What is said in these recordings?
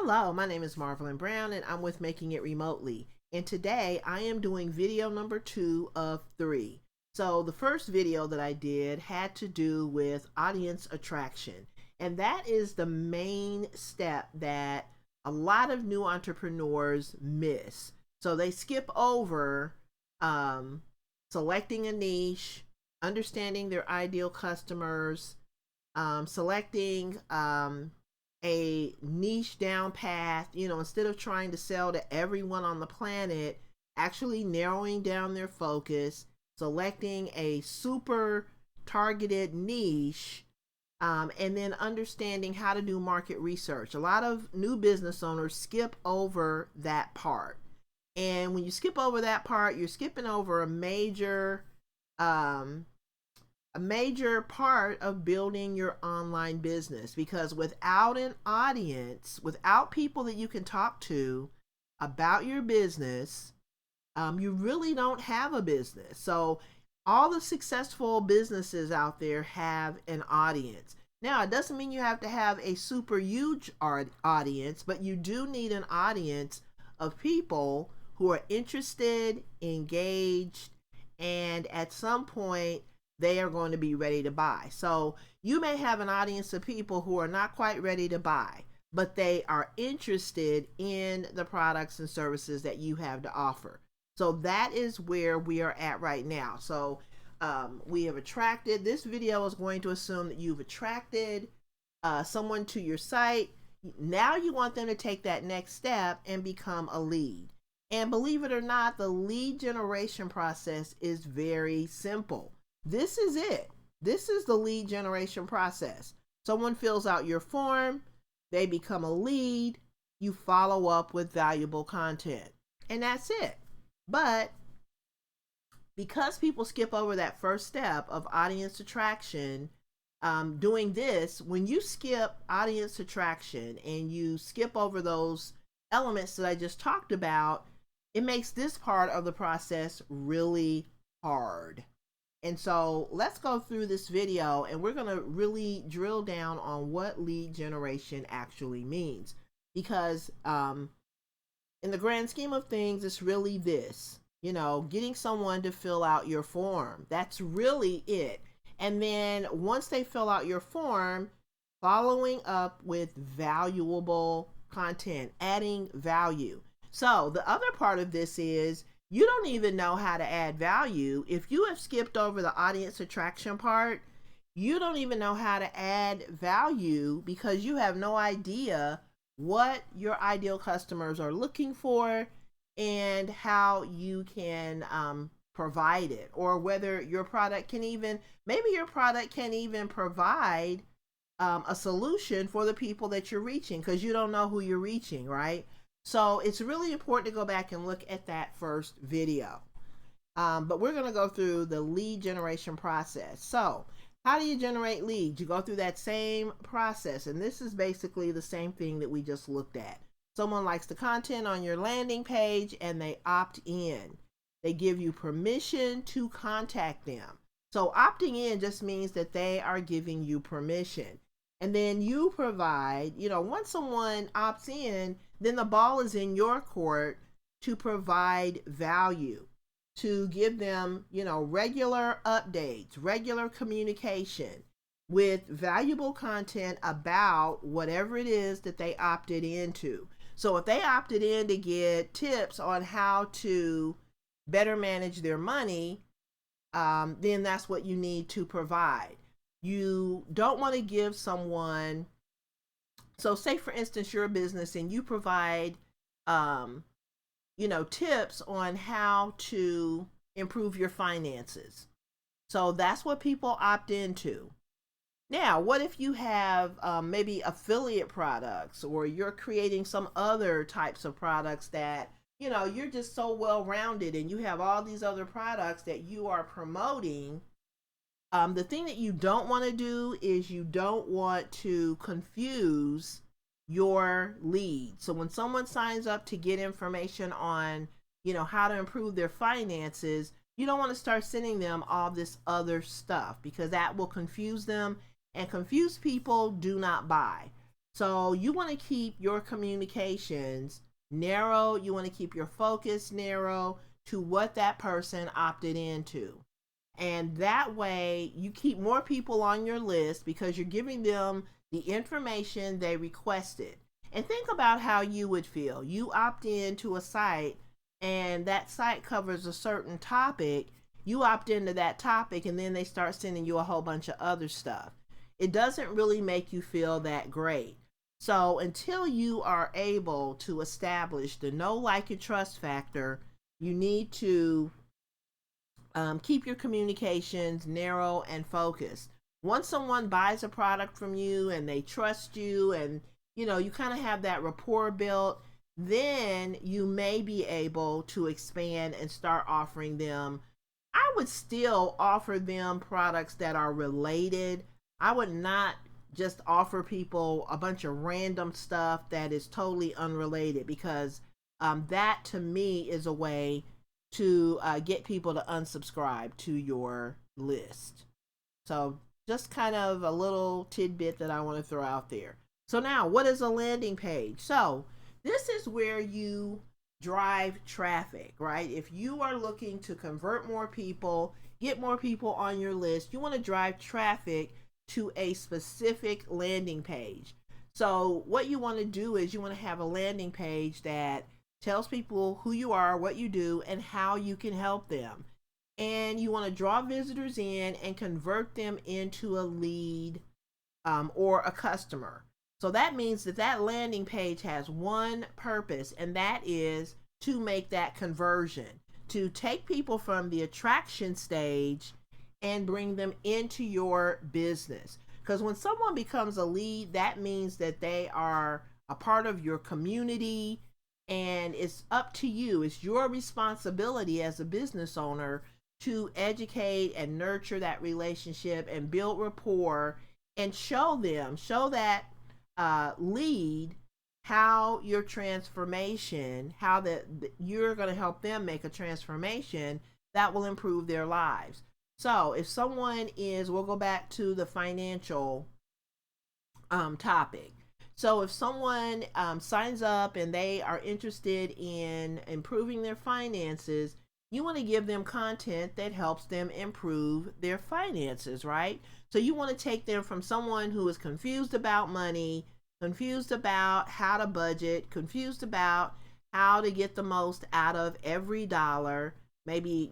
Hello, my name is Marvelyn Brown and I'm with Making It Remotely. And today I am doing video number 2 of 3. So the first video that I did had to do with audience attraction. And that is the main step that a lot of new entrepreneurs miss. So they skip over selecting a niche, understanding their ideal customers, selecting a niche down path, instead of trying to sell to everyone on the planet, actually narrowing down their focus, selecting a super targeted niche, and then understanding how to do market research. A lot of new business owners skip over that part. And when you skip over that part, you're skipping over a major part of building your online business, because without an audience, without people that you can talk to about your business, you really don't have a business. So all the successful businesses out there have an audience. Now, it doesn't mean you have to have a super huge audience, but you do need an audience of people who are interested, engaged, and at some point they are going to be ready to buy. So you may have an audience of people who are not quite ready to buy, but they are interested in the products and services that you have to offer. So that is where we are at right now. So we have attracted, this video is going to assume that you've attracted someone to your site. Now you want them to take that next step and become a lead. And believe it or not, the lead generation process is very simple. This is it. This is the lead generation process. Someone fills out your form, they become a lead, you follow up with valuable content, and that's it. But because people skip over that first step of audience attraction, doing this, when you skip audience attraction and you skip over those elements that I just talked about, it makes this part of the process really hard. And so let's go through this video and we're going to really drill down on what lead generation actually means. Because in the grand scheme of things, it's really this, getting someone to fill out your form. That's really it. And then once they fill out your form, following up with valuable content, adding value. So the other part of this is, you don't even know how to add value. If you have skipped over the audience attraction part, you don't even know how to add value because you have no idea what your ideal customers are looking for and how you can provide it, or whether your product can even, maybe your product can even provide a solution for the people that you're reaching, because you don't know who you're reaching, right? So it's really important to go back and look at that first video. But we're going to go through the lead generation process. So how do you generate leads? You go through that same process. And this is basically the same thing that we just looked at. Someone likes the content on your landing page and they opt in. They give you permission to contact them. So opting in just means that they are giving you permission. And then you provide, once someone opts in, then the ball is in your court to provide value, to give them, regular updates, regular communication with valuable content about whatever it is that they opted into. So if they opted in to get tips on how to better manage their money, then that's what you need to provide. You don't want to give someone, so say for instance, you're a business and you provide, tips on how to improve your finances. So that's what people opt into. Now, what if you have maybe affiliate products, or you're creating some other types of products that, you're just so well-rounded and you have all these other products that you are promoting. The thing that you don't want to do is you don't want to confuse your lead. So when someone signs up to get information on, how to improve their finances, you don't want to start sending them all this other stuff, because that will confuse them, and confused people do not buy. So you want to keep your communications narrow. You want to keep your focus narrow to what that person opted into. And that way you keep more people on your list because you're giving them the information they requested. And think about how you would feel. You opt in to a site and that site covers a certain topic. You opt into that topic and then they start sending you a whole bunch of other stuff. It doesn't really make you feel that great. So until you are able to establish the know, like, and trust factor, you need to keep your communications narrow and focused. Once someone buys a product from you and they trust you and you kind of have that rapport built, then you may be able to expand and start offering them. I would still offer them products that are related. I would not just offer people a bunch of random stuff that is totally unrelated, because that to me is a way to get people to unsubscribe to your list. So just kind of a little tidbit that I want to throw out there. So now, what is a landing page? So this is where you drive traffic, right? If you are looking to convert more people, get more people on your list, you want to drive traffic to a specific landing page. So what you want to do is you want to have a landing page that tells people who you are, what you do, and how you can help them. And you want to draw visitors in and convert them into a lead or a customer. So that means that that landing page has one purpose, and that is to make that conversion, to take people from the attraction stage and bring them into your business. Because when someone becomes a lead, that means that they are a part of your community, and it's up to you. It's your responsibility as a business owner to educate and nurture that relationship and build rapport and show that lead how your transformation, how that you're going to help them make a transformation that will improve their lives. So if someone is, we'll go back to the financial topic. So if someone signs up and they are interested in improving their finances, you want to give them content that helps them improve their finances, right? So you want to take them from someone who is confused about money, confused about how to budget, confused about how to get the most out of every dollar, maybe,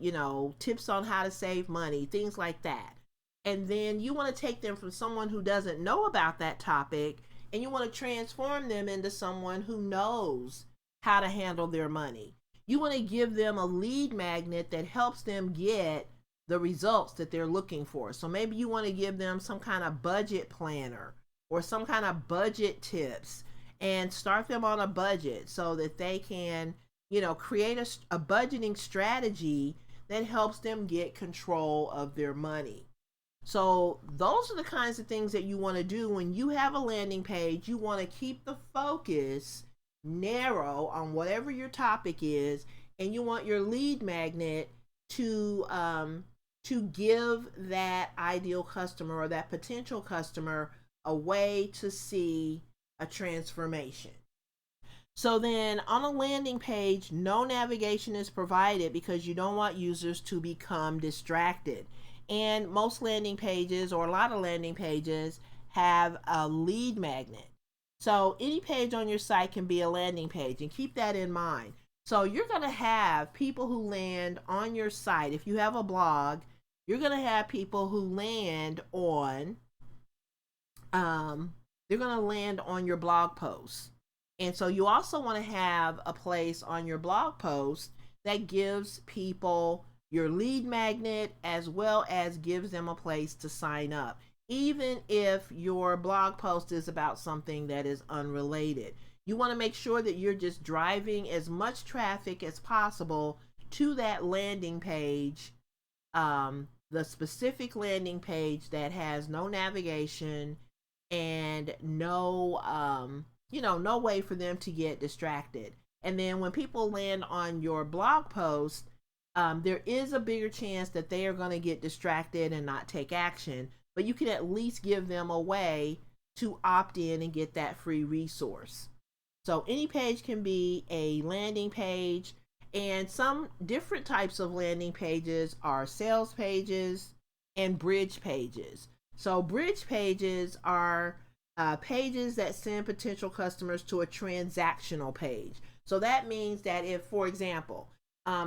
tips on how to save money, things like that. And then you want to take them from someone who doesn't know about that topic, and you want to transform them into someone who knows how to handle their money. You want to give them a lead magnet that helps them get the results that they're looking for. So maybe you want to give them some kind of budget planner or some kind of budget tips and start them on a budget so that they can, create a budgeting strategy that helps them get control of their money. So those are the kinds of things that you want to do when you have a landing page. You want to keep the focus narrow on whatever your topic is, and you want your lead magnet to give that ideal customer or that potential customer a way to see a transformation. So then on a landing page, no navigation is provided because you don't want users to become distracted. And most landing pages, or a lot of landing pages, have a lead magnet. So any page on your site can be a landing page, and keep that in mind. So you're going to have people who land on your site. If you have a blog, you're going to have people who land on they're going to land on your blog posts. And so you also want to have a place on your blog post that gives people your lead magnet, as well as gives them a place to sign up, even if your blog post is about something that is unrelated. You want to make sure that you're just driving as much traffic as possible to that landing page, the specific landing page that has no navigation and no way for them to get distracted. And then when people land on your blog post, there is a bigger chance that they are going to get distracted and not take action, but you can at least give them a way to opt in and get that free resource. So any page can be a landing page, and some different types of landing pages are sales pages and bridge pages. So bridge pages are pages that send potential customers to a transactional page. So that means that if, for example,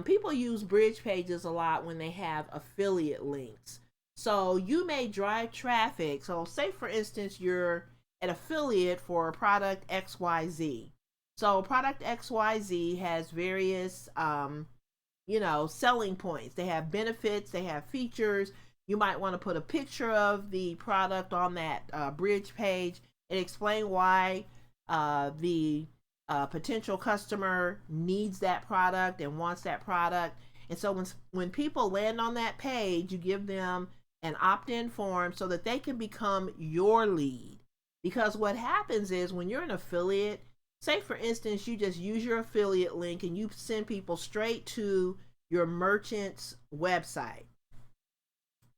people use bridge pages a lot when they have affiliate links. So you may drive traffic. So, say for instance, you're an affiliate for product XYZ. So, product XYZ has various, selling points. They have benefits, they have features. You might want to put a picture of the product on that bridge page and explain why the potential customer needs that product and wants that product. And so when people land on that page, you give them an opt-in form so that they can become your lead. Because what happens is when you're an affiliate, say for instance, you just use your affiliate link and you send people straight to your merchant's website.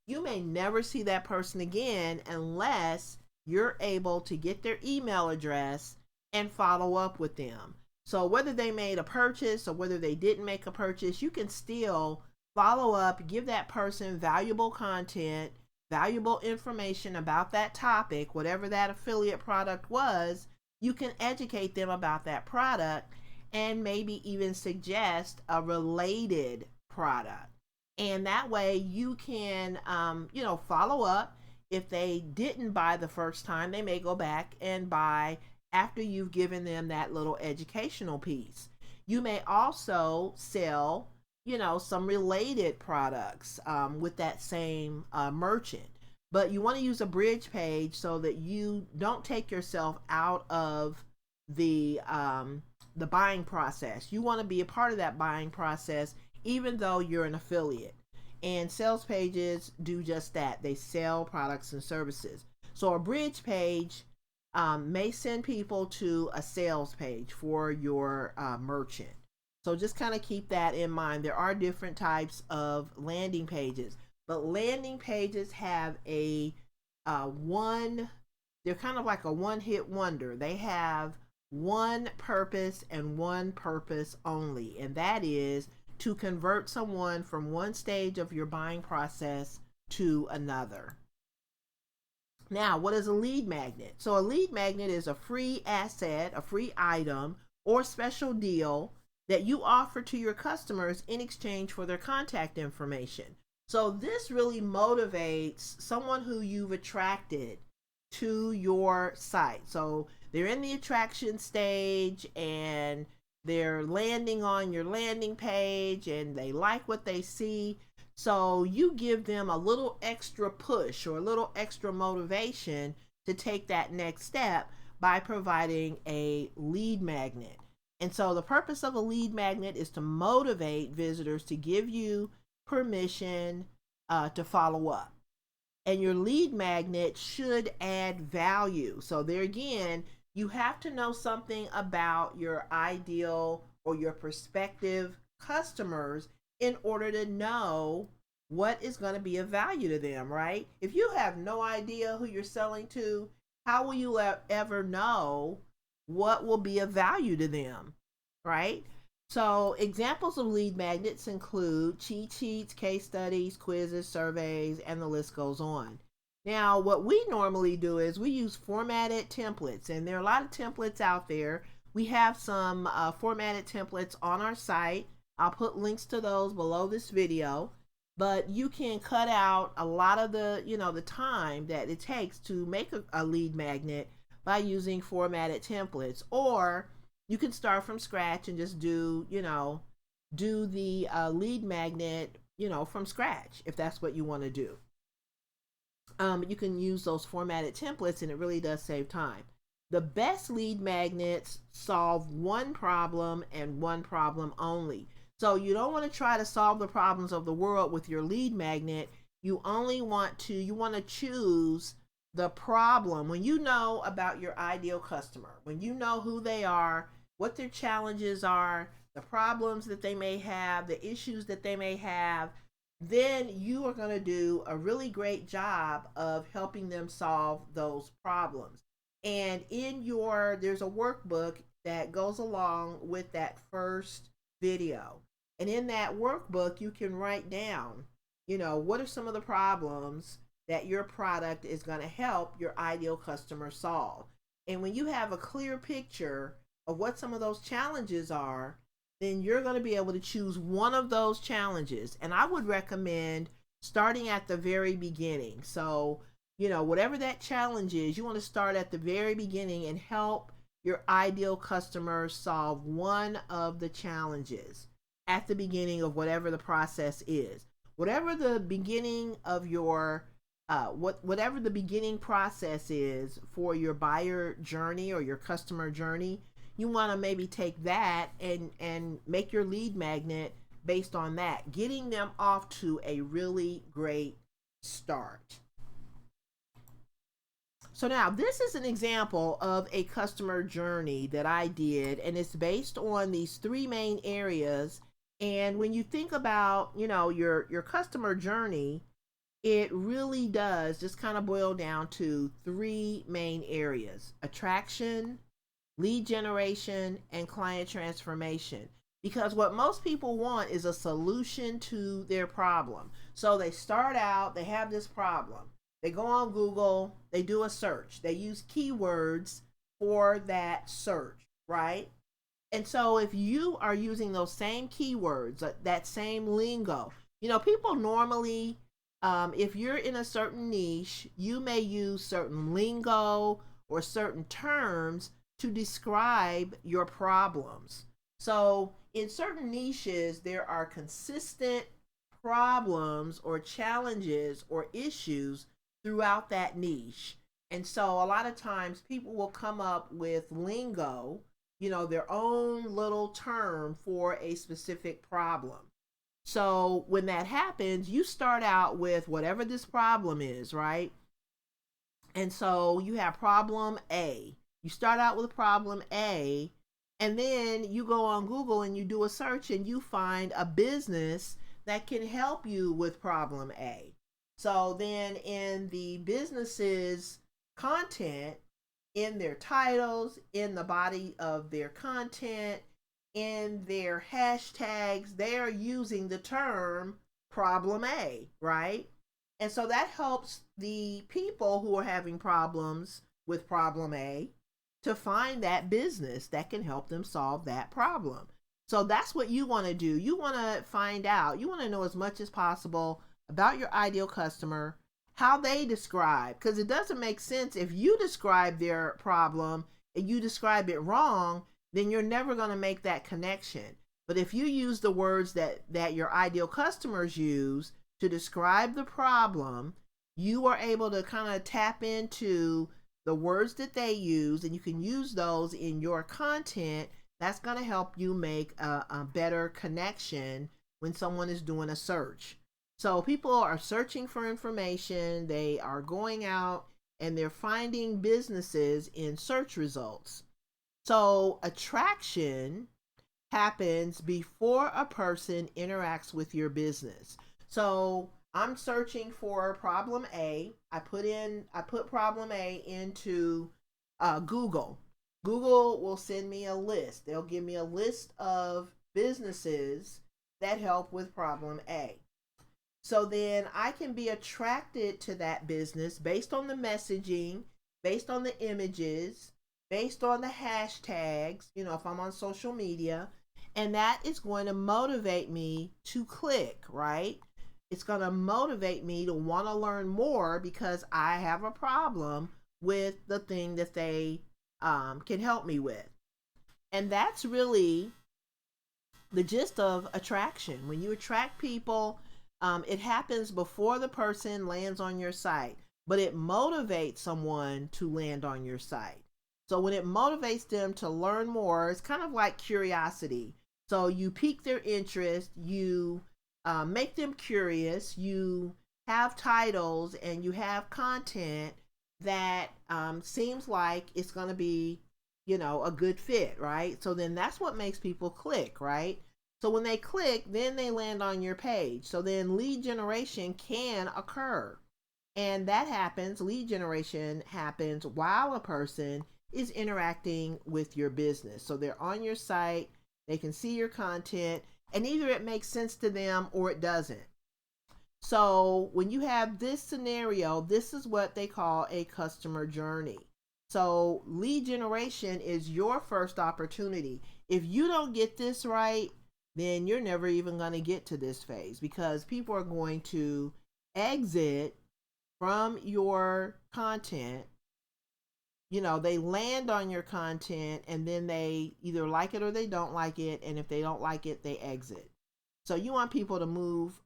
You may never see that person again unless you're able to get their email address and follow up with them. So whether they made a purchase or whether they didn't make a purchase, you can still follow up, give that person valuable content, valuable information about that topic, whatever that affiliate product was. You can educate them about that product and maybe even suggest a related product. And that way you can, follow up. If they didn't buy the first time, they may go back and buy after you've given them that little educational piece. You may also sell, some related products with that same merchant. But you want to use a bridge page so that you don't take yourself out of the buying process. You want to be a part of that buying process, even though you're an affiliate. And sales pages do just that. They sell products and services. So a bridge page may send people to a sales page for your merchant. So just kind of keep that in mind. There are different types of landing pages, but landing pages have they're kind of like a one-hit wonder. They have one purpose and one purpose only, and that is to convert someone from one stage of your buying process to another. Now, what is a lead magnet? So a lead magnet is a free asset, a free item, or special deal that you offer to your customers in exchange for their contact information. So this really motivates someone who you've attracted to your site. So they're in the attraction stage and they're landing on your landing page and they like what they see. So you give them a little extra push or a little extra motivation to take that next step by providing a lead magnet. And so the purpose of a lead magnet is to motivate visitors to give you permission to follow up. And your lead magnet should add value. So there again, you have to know something about your ideal or your prospective customers in order to know what is going to be of value to them, right? If you have no idea who you're selling to, how will you ever know what will be of value to them, right? So examples of lead magnets include cheat sheets, case studies, quizzes, surveys, and the list goes on. Now, what we normally do is we use formatted templates, and there are a lot of templates out there. We have some formatted templates on our site. I'll put links to those below this video, but you can cut out a lot of the time that it takes to make a lead magnet by using formatted templates, or you can start from scratch and just do the lead magnet, from scratch if that's what you want to do. You can use those formatted templates and it really does save time. The best lead magnets solve one problem and one problem only. So you don't want to try to solve the problems of the world with your lead magnet. You want to choose the problem. When you know about your ideal customer, when you know who they are, what their challenges are, the problems that they may have, the issues that they may have, then you are going to do a really great job of helping them solve those problems. And there's a workbook that goes along with that first video. And in that workbook, you can write down, what are some of the problems that your product is going to help your ideal customer solve. And when you have a clear picture of what some of those challenges are, then you're going to be able to choose one of those challenges. And I would recommend starting at the very beginning. So, whatever that challenge is, you want to start at the very beginning and help your ideal customer solve one of the challenges at the beginning of whatever the process is. Whatever the beginning of your whatever the beginning process is for your buyer journey or your customer journey, you want to maybe take that and make your lead magnet based on that, getting them off to a really great start. So now this is an example of a customer journey that I did, and it's based on these three main areas. And when you think about, your customer journey, it really does just kind of boil down to three main areas: attraction, lead generation, and client transformation. Because what most people want is a solution to their problem. So they start out, they have this problem. They go on Google, they do a search, they use keywords for that search, right? And so if you are using those same keywords, that same lingo, people normally, if you're in a certain niche, you may use certain lingo or certain terms to describe your problems. So in certain niches, there are consistent problems or challenges or issues throughout that niche. And so a lot of times people will come up with lingo, their own little term for a specific problem. So when that happens, you start out with whatever this problem is, right? And so you have problem A. You start out with problem A, and then you go on Google and you do a search and you find a business that can help you with problem A. So then in the business's content, in their titles, in the body of their content, in their hashtags, they're using the term problem A, right? And so that helps the people who are having problems with problem A to find that business that can help them solve that problem. So that's what you want to do. You want to find out, you want to know as much as possible about your ideal customer, how they describe, because it doesn't make sense if you describe their problem and you describe it wrong, then you're never going to make that connection. But if you use the words that your ideal customers use to describe the problem, you are able to kind of tap into the words that they use, and you can use those in your content. That's going to help you make a better connection when someone is doing a search. So people are searching for information, they are going out and they're finding businesses in search results. So attraction happens before a person interacts with your business. So I'm searching for problem A. I put problem A into Google. Google will send me a list. They'll give me a list of businesses that help with problem A. So then I can be attracted to that business based on the messaging, based on the images, based on the hashtags, if I'm on social media. And that is going to motivate me to click, right? It's going to motivate me to want to learn more because I have a problem with the thing that they can help me with. And that's really the gist of attraction. When you attract people, it happens before the person lands on your site, but it motivates someone to land on your site. So when it motivates them to learn more, it's kind of like curiosity. So you pique their interest, you make them curious, you have titles and you have content that seems like it's going to be, a good fit, right? So then that's what makes people click, right? So when they click, then they land on your page. So then lead generation can occur. And that happens, lead generation happens while a person is interacting with your business. So they're on your site, they can see your content, and either it makes sense to them or it doesn't. So when you have this scenario, this is what they call a customer journey. So lead generation is your first opportunity. If you don't get this right, then you're never even going to get to this phase, because people are going to exit from your content. You know, they land on your content and then they either like it or they don't like it. And if they don't like it, they exit. So you want people to move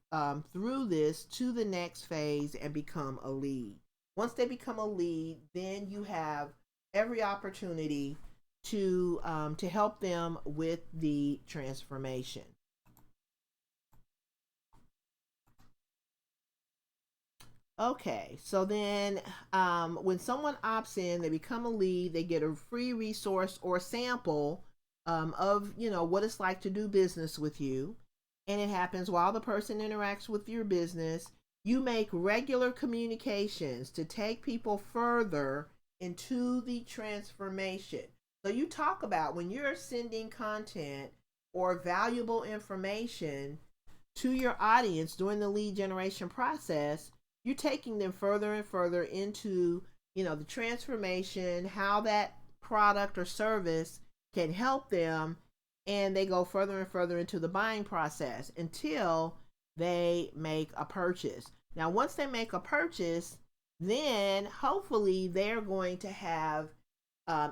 through this to the next phase and become a lead. Once they become a lead, then you have every opportunity to help them with the transformation. Okay, so then when someone opts in, they become a lead, they get a free resource or sample of, you know, what it's like to do business with you. And it happens while the person interacts with your business. You make regular communications to take people further into the transformation. So you talk about when you're sending content or valuable information to your audience during the lead generation process, you're taking them further and further into, you know, the transformation, how that product or service can help them, and they go further and further into the buying process until they make a purchase. Now, once they make a purchase, then hopefully they're going to have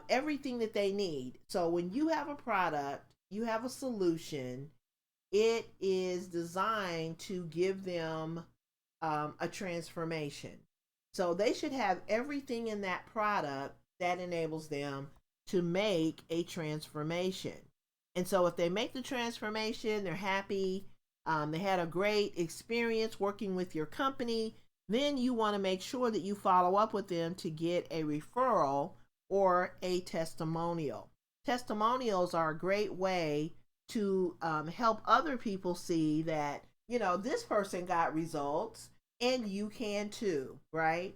everything that they need. So when you have a product, you have a solution, it is designed to give them a transformation. So they should have everything in that product that enables them to make a transformation. And so if they make the transformation, they're happy, they had a great experience working with your company, then you want to make sure that you follow up with them to get a referral or a testimonial. Testimonials are a great way to help other people see that, you know, this person got results and you can too, right?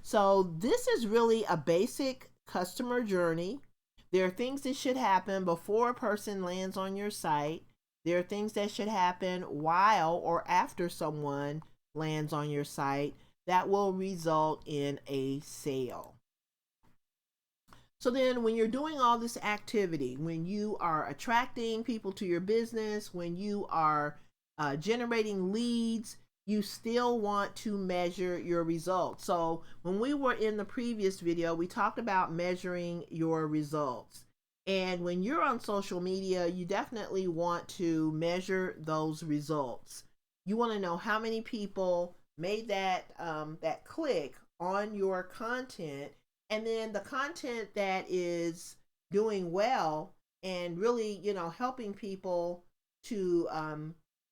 So this is really a basic customer journey. There are things that should happen before a person lands on your site. There are things that should happen while or after someone lands on your site that will result in a sale. So then when you're doing all this activity, when you are attracting people to your business, when you are generating leads, you still want to measure your results. So when we were in the previous video, we talked about measuring your results. And when you're on social media, you definitely want to measure those results. You want to know how many people made that click on your content, and then the content that is doing well and really, you know, helping people to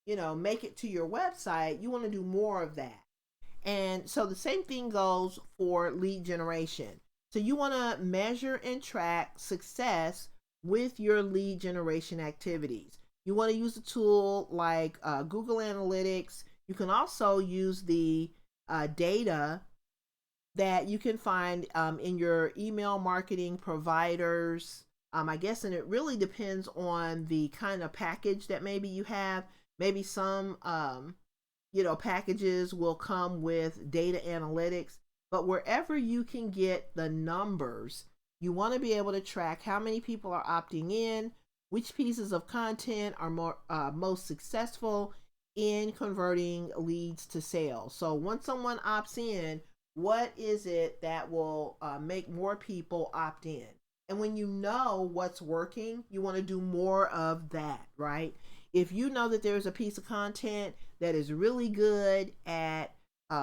you know, make it to your website. You want to do more of that. And so the same thing goes for lead generation. So you want to measure and track success with your lead generation activities. You want to use a tool like Google Analytics. You can also use the data that you can find in your email marketing providers. I guess, and it really depends on the kind of package that maybe you have. Maybe some, you know, packages will come with data analytics, but wherever you can get the numbers, you want to be able to track how many people are opting in, which pieces of content are most successful in converting leads to sales. So once someone opts in, what is it that will make more people opt in? And when you know what's working, you want to do more of that, right? If you know that there's a piece of content that is really good at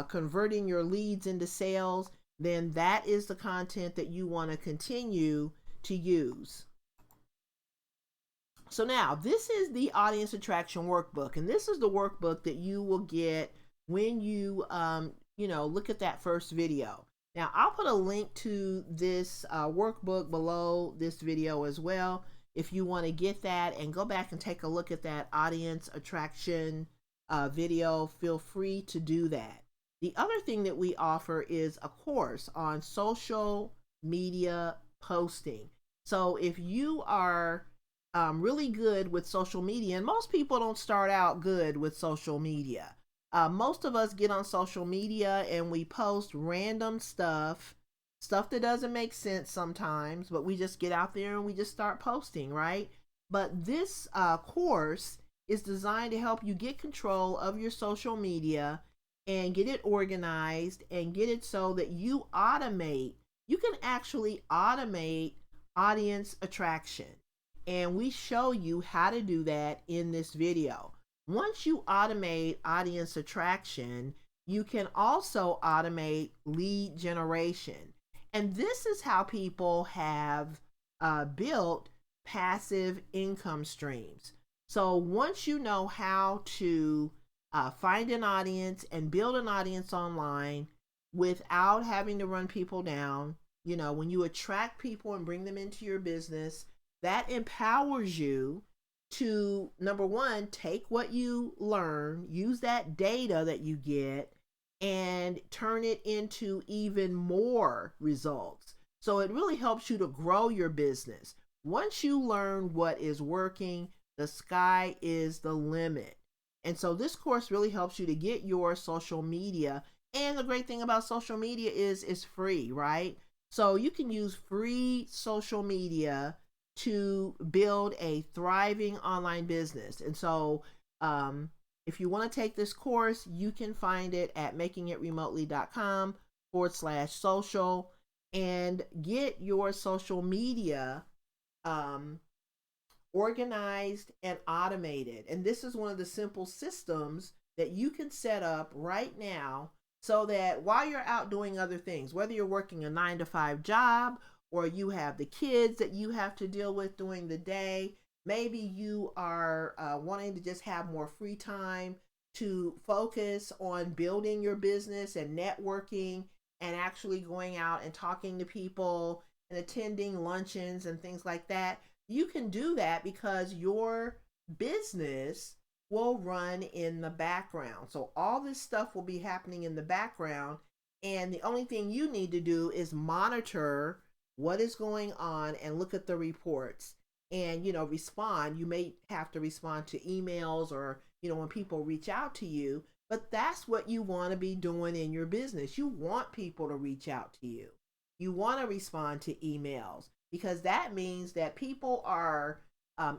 converting your leads into sales, then that is the content that you want to continue to use. So now this is the audience attraction workbook, and this is the workbook that you will get when you you know, look at that first video. Now I'll put a link to this workbook below this video as well. If you want to get that and go back and take a look at that audience attraction video, feel free to do that. The other thing that we offer is a course on social media posting. So if you are really good with social media, and most people don't start out good with social media. Most of us get on social media and we post random stuff that doesn't make sense sometimes, but we just get out there and we just start posting, right? But this course is designed to help you get control of your social media and get it organized and get it so that you can actually automate audience attraction. And we show you how to do that in this video. Once you automate audience attraction, you can also automate lead generation. And this is how people have built passive income streams. So once you know how to find an audience and build an audience online without having to run people down, when you attract people and bring them into your business, that empowers you to, number one, take what you learn, use that data that you get, and turn it into even more results. So it really helps you to grow your business. Once you learn what is working, the sky is the limit. And so this course really helps you to get your social media. And the great thing about social media is it's free, right? So you can use free social media to build a thriving online business. And so if you want to take this course, you can find it at makingitremotely.com/social and get your social media organized and automated. And this is one of the simple systems that you can set up right now so that while you're out doing other things, whether you're working a 9-to-5 job or you have the kids that you have to deal with during the day, maybe you are wanting to just have more free time to focus on building your business and networking and actually going out and talking to people and attending luncheons and things like that. You can do that because your business will run in the background. So all this stuff will be happening in the background, and the only thing you need to do is monitor what is going on and look at the reports and respond. You may have to respond to emails or when people reach out to you, but that's what you want to be doing in your business. You want people to reach out to you. You want to respond to emails because that means that people are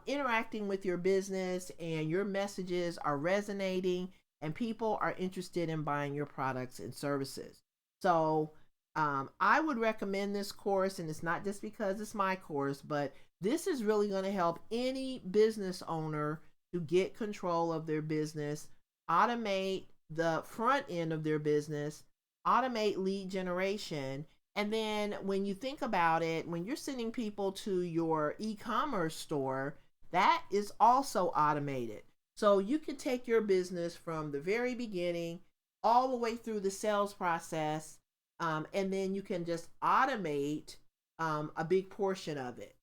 interacting with your business and your messages are resonating and people are interested in buying your products and services. So I would recommend this course, and it's not just because it's my course, but this is really going to help any business owner to get control of their business, automate the front end of their business, automate lead generation. And then when you think about it, when you're sending people to your e-commerce store, that is also automated. So you can take your business from the very beginning all the way through the sales process, and then you can just automate a big portion of it.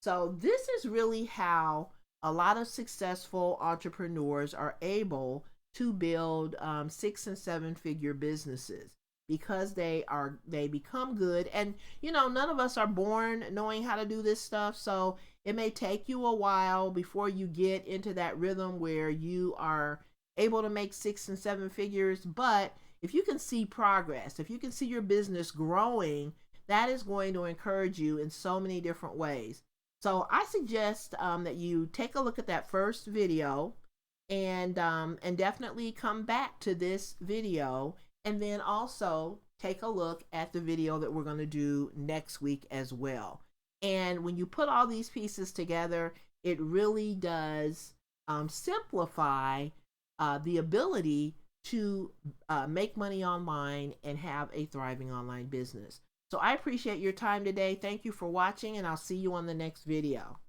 So this is really how a lot of successful entrepreneurs are able to build 6 and 7 figure businesses, because they become good. And none of us are born knowing how to do this stuff, so it may take you a while before you get into that rhythm where you are able to make 6 and 7 figures. But if you can see progress, if you can see your business growing, that is going to encourage you in so many different ways. So I suggest that you take a look at that first video and definitely come back to this video, and then also take a look at the video that we're going to do next week as well. And when you put all these pieces together, it really does simplify the ability to make money online and have a thriving online business. So I appreciate your time today. Thank you for watching, and I'll see you on the next video.